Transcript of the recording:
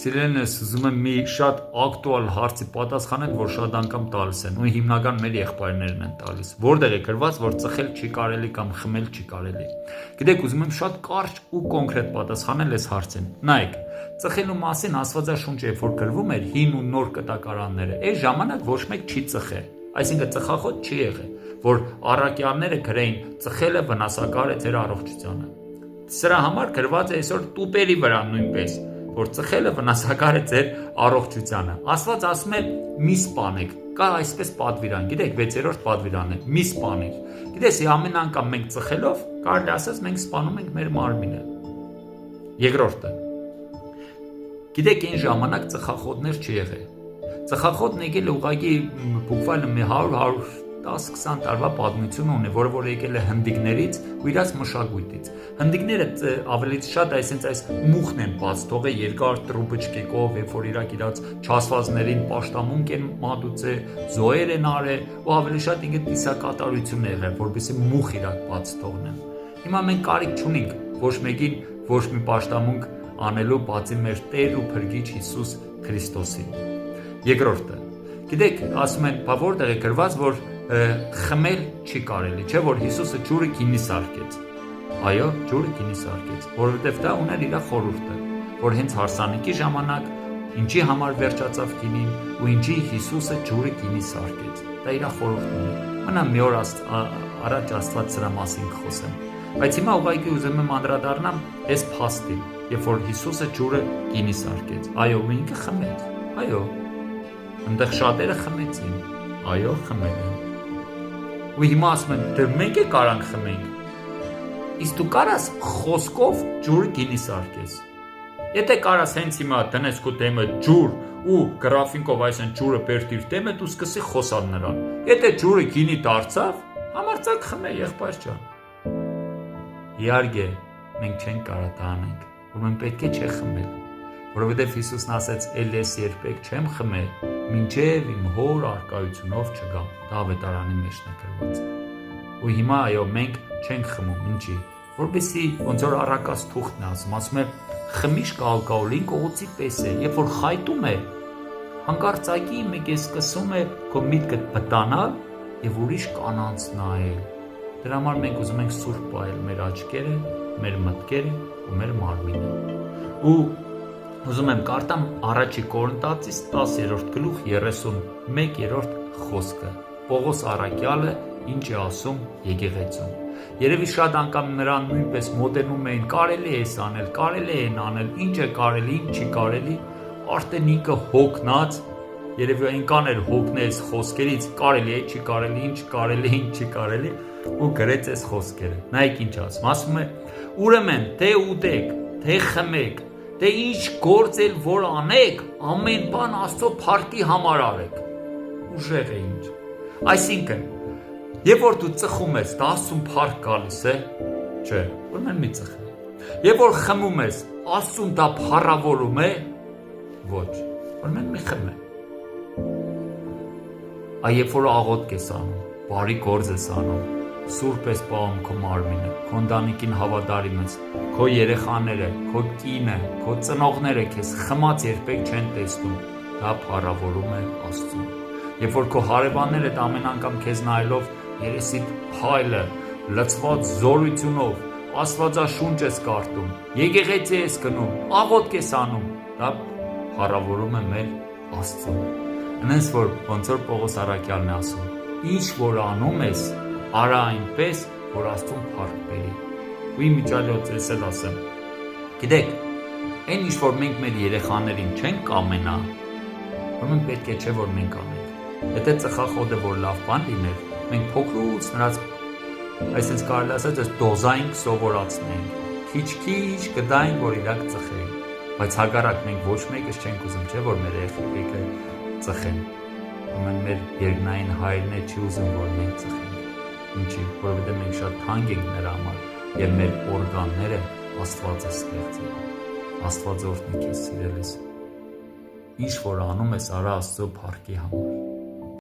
Սիրելիներս, ուզում եմ մի շատ ակտուալ հարցի պատասխանել, որ շատ անգամ տալիս են, ու հիմնական մեր եղբայրներն են տալիս։ Որտեղ է գրված, որ ծխել չի կարելի կամ խմել չի կարելի։ Գիտեք, ուզում եմ շատ կարճ ու կոնկրետ պատասխանել այս հարցին։ Նայեք, ծխելու մասին Աստվածաշունչը երբ որ գրվում էր հին ու նոր կտակարանները, այս ժամանակ ոչ մեկ չի ծխել։ Այսինքն ծխախոտ չի եղել, որ առաքյալները գրեին ծխելը վնասակար է ձեր առողջությանը։ Սրա համար գրված է այսօր տուպերի վրա նույնպես, որ ծխելը վնասակար է ձեր առողջությանը։ Աստված ասում է՝ մի սպանեք, կա այսպես պատվիրան, գիտեք, 6-րդ պատվիրան է, մի սպանեք։ Գիտես, ամեն անգամ մենք ծխելով, կարելի ասած մենք սպանում ենք մեր մարմինը։ Երկրորդը։ Գիտեք, այն ժամանակ ծխախոտներ չի եղել։ Ծխախոտն եկել է ուղղակի բուկվալը 100-110-20 տարվա պատմություն ունի, որը եկել է հնդիկներից ու իրաց մշակույթից։ Հնդիկները ավելի շատ այս մուխն են բաց թողել երկար տրուբճկիկով, երբ որ իրաց չասվածներին պաշտամունք են մատուցել, զոհեր են արել, ու ավելի շատ ինքը տիսակատարություն է եղել, որպեսզի մուխ իրաք բաց թողնեն։ Հիմա մենք կարիք չունենք ոչ մեկին ոչ մի պաշտամունք անելու բացի մեր Տեր ու Փրկիչ Հիսուս Քրիստոսի։ Երկրորդը, գիտեք, ասում են, բա որտեղ է գրված, որ խմել չի կարելի, չէ՞ որ Հիսուսը ջուրը գինի սարքեց։ Այո, ջուրը գինի սարքեց, որովհետև դա ուներ իր խորհուրդը, որ հենց հարսանիքի ժամանակ ինչի համար վերջացավ գինին ու ինչի Հիսուսը ջուրը գինի սարքեց։ Դա իր խորհուրդն է։ Մնա մի օր առաջ Աստված սրա մասին կխոսեմ։ Բայց հիմա ուղղակի ուզում եմ անդրադառնամ այս փաստին, երբ որ Հիսուսը ջուրը գինի սարքեց։ Այո, ու ինքը խմեց։ Այո, այնտեղ շատերը խմեցին։ Այո, խմել են։ Ու հիմա ասում են, դե մենք է կարանք խմենք։ Իսկ դու կարաս խոսքով ջուրը գինի սարքես։ Եթե կարաս հենց հիմա դնես քո դեմը ջուր ու գրաֆինկով այսեն ջուրը բերտիր դեմը, դու սկսի խոսալ նրան։ Եթե ջուրը գինի դարձավ, համարձակ խմե, եղբայր ջան։ Իհարկե, մենք չենք կարող դա անենք, ուրեմն պետք է չէ խմել, որովհետև Հիսուսն ասաց՝ «Էլ ես երբեք չեմ խմել, մինչև իմ հոր առկայությունով չգամ»։ Դա ավետարանի մեջն է գրված։ Ու հիմա այո, մենք չենք խմում, ինչի՞։ Որպեսզի ոնց որ առակաց թուղթն է ասում է խմիշկ ալկոհոլին կողոցի պես է, երբ որ խայտում է, հանկարծակի մեկ է սկսում է քո միտքդ բտանալ եւ ուրիշ կանանց նայել։ Դրա համար մենք ուզում ենք սուրբ պահել մեր աչքերը, մեր մտքերը ու մեր մարմինը։ Ու ուզում եմ կարդամ առաջի Կորինթացիս 10-րդ գլուխ 31-րդ խոսքը։ Պողոս առաքյալը ինչ է ասում եկեղեցուն։ Երևի շատ անգամ նրան նույնպես մոտենում էին, կարելի է էս անել, կարելի է այն անել, ինչ է կարելի, ինչ չի կարելի, արդեն ինքը հոգնած, երևի այնքան էր հոգնեց խոսքերից, կարելի է, չի կարելի, ինչ կարելի, ինչ չի կարելի, ու գրեց այս խոսքերը։ Նայեք ինչ ասում է, ուրեմն թե ուտեք, թե խմեք, թե ինչ գործ էլ որ անեք, ամեն բան Աստծո փառքի համար արեք։ Ուժեղ է ինչ։ Այսինքն, երբ որ դու ծխում ես, դա Աստծուն փառք գալիս է, չէ, ուրեմն մի ծխի։ Երբ որ խմում ես, Աստծուն դա փառավորում է, ոչ, ուրեմն մի խմե։ Այ երբ որ աղոթք ես անում, բարի գործ ես անում, սուրբ ես պահում քո մարմինը, քո ընտանիքին հավատարիմ ես, քո երեխաները, քո կինը, քո ծնողները քեզ խմած երբեք չեն տեսնում, դա փառավորում է Աստծուն։ Երբ որ քո հարևանները ամեն անգամ քեզ նայելով երեսիդ փայլը լցված զորությունով Աստվածաշունչ ես կարդում, եկեղեցի ես գնում, աղոթք ես անում, դա փառավորում է մեր Աստծուն։ Այնպես որ ոնց որ Պողոս առաքյալն է ասում, ինչ որ անում ես, արա այնպես, որ Աստծուն փառք բերի։ Ու իմիջիալոց ես էլ ասեմ։ Գիտեք, այն ինչ որ մենք մեր երեխաներին չենք կամենա, ուրեմն պետք է չէ որ մենք անենք։ Եթե ծխախոտը որ լավ բան լիներ, մենք փոքրուց նրանց այսպես կարելի ասած այս դոզային սովորացնենք, քիչ-քիչ կդային, որ իրաք ծխեին, բայց հակառակ մենք ոչ մեկս չենք ուզում, չէ՞ որ մեր երեխեքը ծխեն։ Ուրեմն մեր երկնային հայրն է չի ուզում, որ մենք ծխենք։ Ինչի՞, որովհետև մենք շատ թանկ ենք նրա համար, եւ մեր օրգանները Աստված է ստեղծել։ Աստված օրհնի քեզ սիրելիս։ Ինչ որ անում ես, արա Աստծո փառքի համար։